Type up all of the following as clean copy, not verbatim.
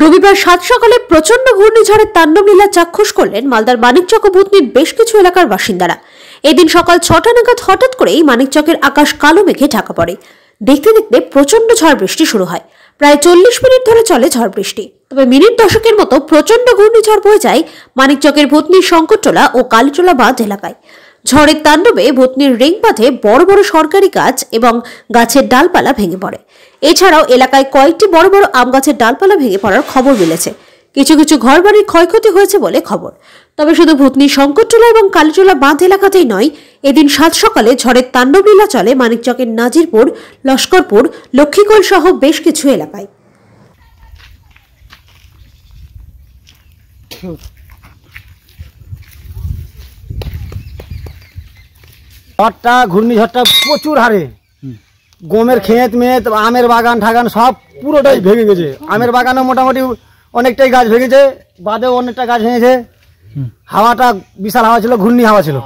রবিবার সাত সকালে প্রচন্ড ঘূর্ণিঝড়ের তাণ্ডব লীলা চাক্ষুষ করলেন মালদার মানিকচক ও ভূতনির বেশ কিছু এলাকার বাসিন্দারা। এদিন সকাল ৬টা নাগাদ হঠাৎ করেই মানিকচকের আকাশ কালো মেঘে ঢাকা পড়ে। দেখতে দেখতে প্রচন্ড ঝড় বৃষ্টি শুরু হয়। প্রায় ৪০ মিনিট ধরে চলে ঝড় বৃষ্টি। তবে মিনিট দশকের মতো প্রচন্ড ঘূর্ণিঝড় বয়ে যায় মানিকচকের ভূতনির শঙ্করটোলা ও কালীটোলা বাঁধ এলাকায়। ঝড়ের তাণ্ডবে ভূতনির রিং বাঁধে বড় বড় সরকারি গাছ এবং গাছের ডালপালা ভেঙে পড়ে। এছাড়াও এলাকায় কয়েকটি বড় বড় আম গাছের ডালপালা ভেঙে পড়ার খবর মিলেছে। কিছু কিছু ঘরবাড়ির ক্ষয়ক্ষতি হয়েছে বলে খবর। তবে শুধু ভূতনির শঙ্করটোলা এবং কালীটোলা বাঁধ এলাকাতেই নয়, এদিন সাত সকালে ঝড়ের তাণ্ডব লীলা চলে মানিকচকের নাজিরপুর, লস্করপুর, লক্ষ্মীকোল সহ বেশ কিছু এলাকায়। ঝড়টা ঘূর্ণিঝড়টা প্রচুর হারে গমের ক্ষেত মেত আমের বাগান ঠাগান সব পুরোটাই ভেঙে গেছে। আমের বাগানে মোটামুটি অনেকটাই গাছ ভেঙেছে, বাদেও অনেকটা গাছ ভেঙেছে। হাওয়াটা বিশাল হাওয়া ছিল, ঘূর্ণি হাওয়া ছিল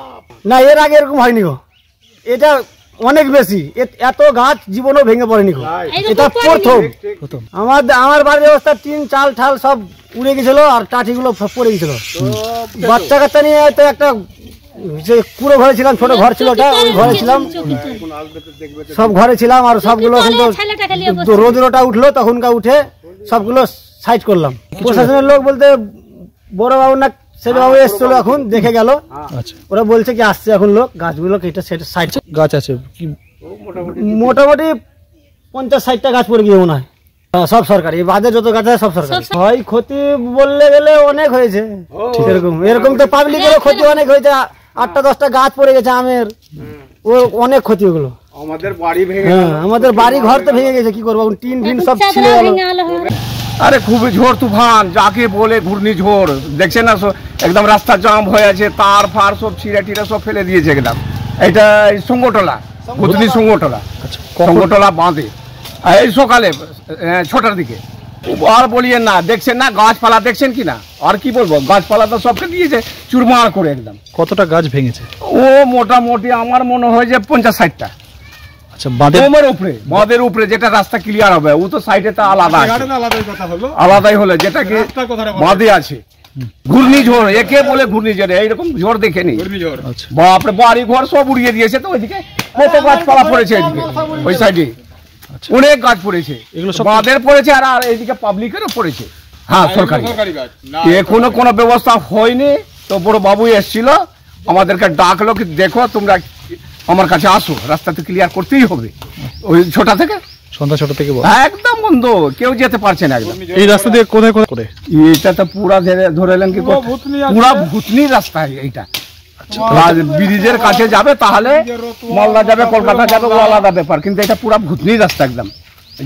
না, এর আগে এরকম হয়নি গো। এটা অনেক বেশি, এত গাছ জীবনেও ভেঙে পড়েনি গো, এটা প্রথম। আমার বাড়ির অবস্থা টিন চাল ঠাল সব উড়ে গেছিল আর টাটিগুলো পড়ে গেছিল। বাচ্চা কাচ্চা নিয়ে হয়তো একটা যে পুরো ঘরে ছিলাম, ছোট ঘর ছিল ওটা, ওই ঘরে ছিলাম, সব ঘরে ছিলাম। আর সবগুলো কিন্তু রোদটা উঠলো, তখনকার উঠে সবগুলো সাইড করলাম। প্রশাসনের লোক বলতে বড় বাবু না সেটা বাবু এসছিল, এখন দেখে গেল। ওরা বলছে কি আসছে এখন লোক, গাছগুলো কেটে সাইড। গাছ আছে মোটামুটি ৫০-৬০টা গাছ পড়ে গিয়ে মনে হয়, সব সরকারি। বাদে যত গাছ আছে সব সরকারি। হয় ক্ষতি বললে গেলে অনেক হয়েছে। এরকম তো পাবলিকেরও ক্ষতি অনেক হয়েছে। ৮টা-১০টা গাছ পড়ে গেছে আমের, ও অনেক ক্ষতি। ওগুলো আমাদের বাড়ি ঘর তো ভেঙে গেছে, কি করবো, টিন ফিন সব ছিঁড়ে গেল। আরে খুবই ঝড় তুফান, যাকে বলে ঘূর্ণিঝড়, দেখছেন না একদম রাস্তা জাম হয়ে আছে, তার ফার সব ছিঁড়ে টিড়ে সব ফেলে দিয়েছে একদম। এটা শঙ্করটোলা, ভূতনি শঙ্করটোলা, শঙ্করটোলা বাঁধে এই সকালে ৬টার দিকে। আর বলিয়েন না, দেখছেন না গাছপালা দেখছেন কি না, আর কি বলবো, গাছপালা তো সবকে দিয়েছে চুরমার করে একদম। কতটা গাছ ভেঙেছে? ও মোটামুটি আমার মনে হয় যে ৫০-৬০টা। আচ্ছা, বাঁধের উপরে যেটা রাস্তা ক্লিয়ার হবে, ও তো সাইডে তো আলাদাই হলো, যেটা কি বাঁধে আছে। ঘূর্ণিঝড় একে বলে, ঘূর্ণিঝড় এইরকম ঝড় দেখেনি। বাপরে, বাড়ি ঘর সব উড়িয়ে দিয়েছে। তো ওইদিকে কত গাছপালা পড়েছে, এদিকে ওই সাইডে অনেক গাছ পড়েছে, এগুলো সব বাঁধের পড়েছে আর এইদিকে পাবলিকেরও পড়েছে। হ্যাঁ, সরকারি। এখনো কোনো ব্যবস্থা হয়নি। তো বড় বাবু এসেছিল, আমাদেরকে ডাকলো কি দেখো তোমরা আমার কাছে আসো, রাস্তা তো ক্লিয়ার করতেই হবে। ওই সন্ধ্যা ৬টা থেকে একদম বন্ধ, কেউ যেতে পারছে না একদম। এই রাস্তা দিয়ে কোথায় করে? এটা তো পুরা ধরে এলেন কি পুরা ভূতনির রাস্তা এইটা। ব্রিজের কাছে যাবে তাহলে মালদা যাবে, কলকাতা যাবে, ও আলাদা ব্যাপার, কিন্তু এটা পুরা ভূতনির রাস্তা একদম,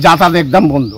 যাতায়াত একদম বন্ধ।